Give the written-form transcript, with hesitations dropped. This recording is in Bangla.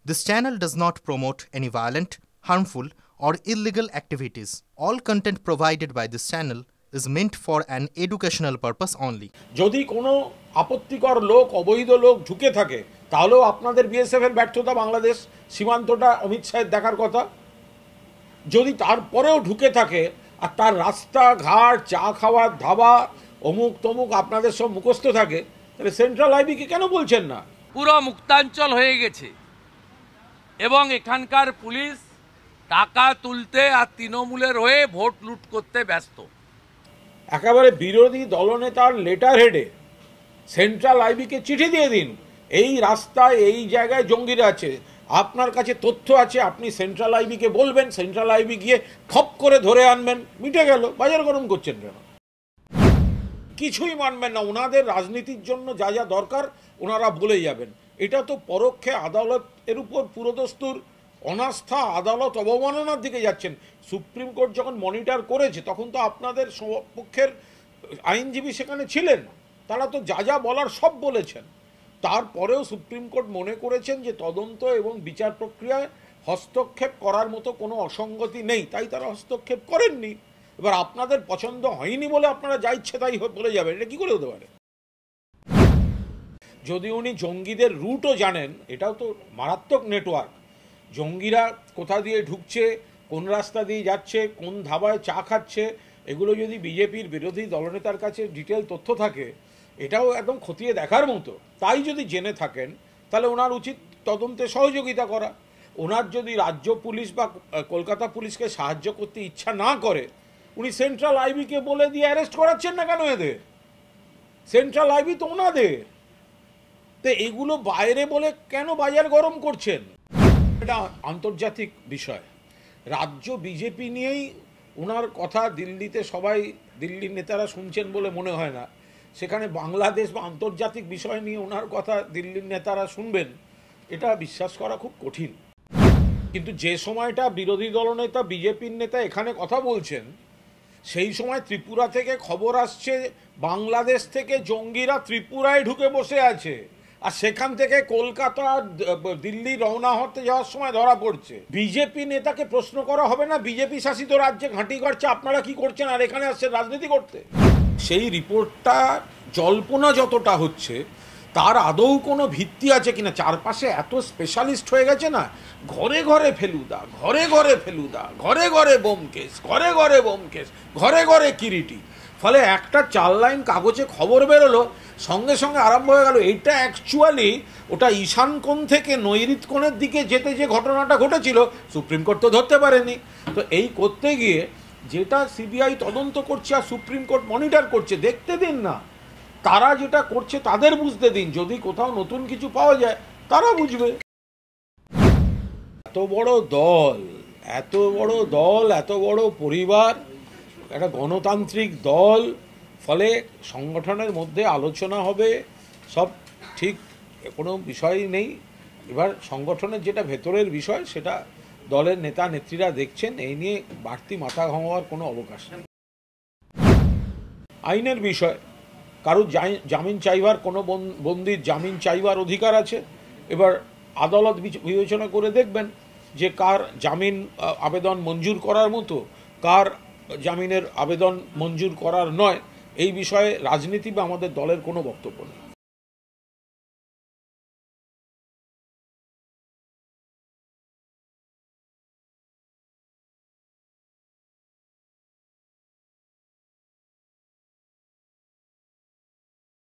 This channel does not promote any violent, harmful, or illegal activities. All content provided by this channel is meant for an educational purpose only. যদি কোনো আপত্তিকর লোক অবৈধ লোক ঢুকে থাকে তাহলেও আপনাদের বিএসএফ এর ব্যর্থতা, বাংলাদেশ সীমান্তটা অমিত শাহের দেখার কথা। যদি তারপরেও ঢুকে থাকে আর তার রাস্তা ঘাট, চা খাওয়ার ধাবা, অমুক তমুক আপনাদের সব মুখস্থ থাকে, তাহলে সেন্ট্রাল আইবিকে কেন বলছেন না? পুরো মুক্তাঞ্চল হয়ে গেছে এবং এখানকার পুলিশ টাকা তুলতে আর তৃণমূলের হয়ে ভোট লুট করতে ব্যস্ত। একেবারে বিরোধী দলনেতার লেটার হেডে সেন্ট্রাল আইবিকে চিঠি দিয়ে দিন, এই রাস্তায় এই জায়গায় জঙ্গিরা আছে, আপনার কাছে তথ্য আছে, আপনি সেন্ট্রাল আইবিকে বলবেন, সেন্ট্রাল আইবি গিয়ে খপ করে ধরে আনবেন, মিটে গেল। বাজার গরম করছেন কেন? কিছুই মানবেন না। ওনাদের রাজনীতির জন্য যা যা দরকার ওনারা বলে যাবেন। এটা তো পরোক্ষে আদালত এর উপর পুরোদস্তুর অনাস্থা, আদালত অবমাননার দিকে যাচ্ছেন। সুপ্রিম কোর্ট যখন মনিটর করেছে তখন তো আপনাদের পক্ষের আইনজীবী সেখানে ছিলেন, তারা তো যা যা বলার সব বলেছেন। তারপরেও সুপ্রিম কোর্ট মনে করেছেন যে তদন্ত এবং বিচার প্রক্রিয়ায় হস্তক্ষেপ করার মতো কোনো অসঙ্গতি নেই, তাই তারা হস্তক্ষেপ করেননি। এবার আপনাদের পছন্দ হয়নি বলে আপনারা যা ইচ্ছে তাই বলে যাবেন, এটা কি করে হতে পারে? যদি উনি জঙ্গিদের রুটও জানেন, এটাও তো মারাত্মক নেটওয়ার্ক। জঙ্গিরা কোথা দিয়ে ঢুকছে, কোন রাস্তা দিয়ে যাচ্ছে, কোন ধাবায় চা খাচ্ছে, এগুলো যদি বিজেপির বিরোধী দলনেতার কাছে ডিটেল তথ্য থাকে, এটাও একদম খতিয়ে দেখার মতো। তাই যদি জেনে থাকেন তাহলে ওনার উচিত তদন্তে সহযোগিতা করা। ওনার যদি রাজ্য পুলিশ বা কলকাতা পুলিশকে সাহায্য করতে ইচ্ছা না করে, উনি সেন্ট্রাল আইবিকে বলে দিয়ে অ্যারেস্ট করাচ্ছেন না কেন? এদের সেন্ট্রাল আইবি তো ওনাদের। তো এগুলো বাইরে বলে কেন বাজার গরম করছেন? এটা আন্তর্জাতিক বিষয়। রাজ্য বিজেপি নিয়েই ওনার কথা দিল্লিতে সবাই, দিল্লির নেতারা শুনছেন বলে মনে হয় না। সেখানে বাংলাদেশ বা আন্তর্জাতিক বিষয় নিয়ে ওনার কথা দিল্লির নেতারা শুনবেন, এটা বিশ্বাস করা খুব কঠিন। কিন্তু যে সময়টা বিরোধী দলনেতা, বিজেপির নেতা এখানে কথা বলছেন, সেই সময় ত্রিপুরা থেকে খবর আসছে বাংলাদেশ থেকে জঙ্গিরা ত্রিপুরায় ঢুকে বসে আছে, আর সেখান থেকে কলকাতা, দিল্লি রওনা হতে যাওয়ার সময় ধরা পড়ছে। বিজেপি নেতাকে প্রশ্ন করা হবে না বিজেপি শাসিত রাজ্যে ঘাঁটি করছে আপনারা কি করছেন, আর এখানে আসছে রাজনীতি করতে? সেই রিপোর্টটা জল্পনা যতটা হচ্ছে, তার আদৌ কোনো ভিত্তি আছে কিনা? চারপাশে এত স্পেশালিস্ট হয়ে গেছে না, ঘরে ঘরে ফেলুদা, ঘরে ঘরে ফেলুদা, ঘরে ঘরে বোমকেশ, ঘরে ঘরে বোমকেশ, ঘরে ঘরে কিরিটি। ফলে একটা 4 লাইন কাগজে খবর বেরোলো, সঙ্গে সঙ্গে আরম্ভ হয়ে গেল। এইটা অ্যাকচুয়ালি ওটা ঈশান কোণ থেকে নৈঋত কোণের দিকে যেতে যে ঘটনাটা ঘটেছিল, সুপ্রিম কোর্ট তো ধরতে পারেনি। তো এই করতে গিয়ে যেটা সিবিআই তদন্ত করছে আর সুপ্রিম কোর্ট মনিটর করছে, দেখতে দিন না। তারা যেটা করছে তাদের বুঝতে দিন, যদি কোথাও নতুন কিছু পাওয়া যায় তারা বুঝবে। এত বড় দল, এত বড় দল, এত বড় পরিবার, একটা গণতান্ত্রিক দল, ফলে সংগঠনের মধ্যে আলোচনা হবে, সব ঠিক, কোনো বিষয়ই নেই। এবার সংগঠনের যেটা ভেতরের বিষয় সেটা দলের নেতা নেত্রীরা দেখছেন, এই নিয়ে বাড়তি মাথা ঘামাবার কোনো অবকাশ নেই। আইনের বিষয়, কারুর জামিন চাইবার, কোনো বন্দির জামিন চাইবার অধিকার আছে। এবার আদালত বিবেচনা করে দেখবেন যে কার জামিন আবেদন মঞ্জুর করার মতো, কার জামিনের আবেদন মঞ্জুর করার নয়। এই বিষয়ে রাজনীতি বা আমাদের দলের কোনো বক্তব্য নেই।